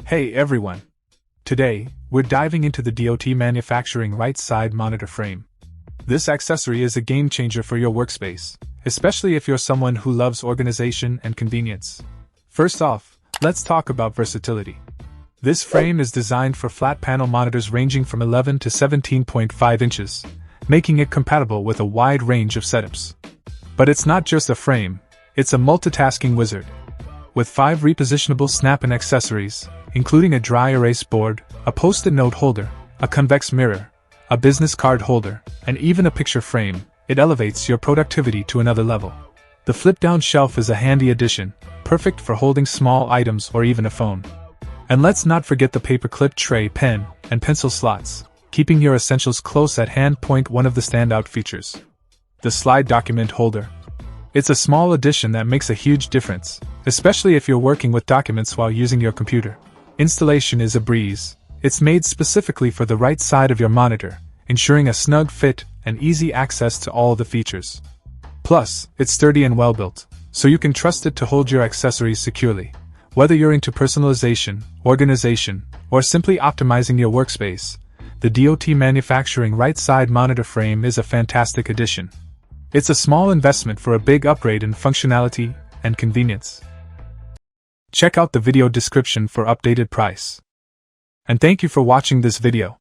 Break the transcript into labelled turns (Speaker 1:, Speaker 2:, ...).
Speaker 1: Hey everyone! Today, we're diving into the DOT Manufacturing Right Side Monitor Frame. This accessory is a game changer for your workspace, especially if you're someone who loves organization and convenience. First off, let's talk about versatility. This frame is designed for flat panel monitors ranging from 11 to 17.5 inches, making it compatible with a wide range of setups. But it's not just a frame, it's a multitasking wizard. With 5 repositionable snap-in accessories, including a dry erase board, a post-it note holder, a convex mirror, a business card holder, and even a picture frame, it elevates your productivity to another level. The flip-down shelf is a handy addition, perfect for holding small items or even a phone. And let's not forget the paperclip tray, pen, and pencil slots, keeping your essentials close at hand. One of the standout features. The slide document holder. It's a small addition that makes a huge difference, especially if you're working with documents while using your computer. Installation is a breeze. It's made specifically for the right side of your monitor, ensuring a snug fit and easy access to all the features. Plus, it's sturdy and well-built, so you can trust it to hold your accessories securely. Whether you're into personalization, organization, or simply optimizing your workspace, the DOT Manufacturing Right Side Monitor Frame is a fantastic addition. It's a small investment for a big upgrade in functionality and convenience. Check out the video description for updated price. And thank you for watching this video.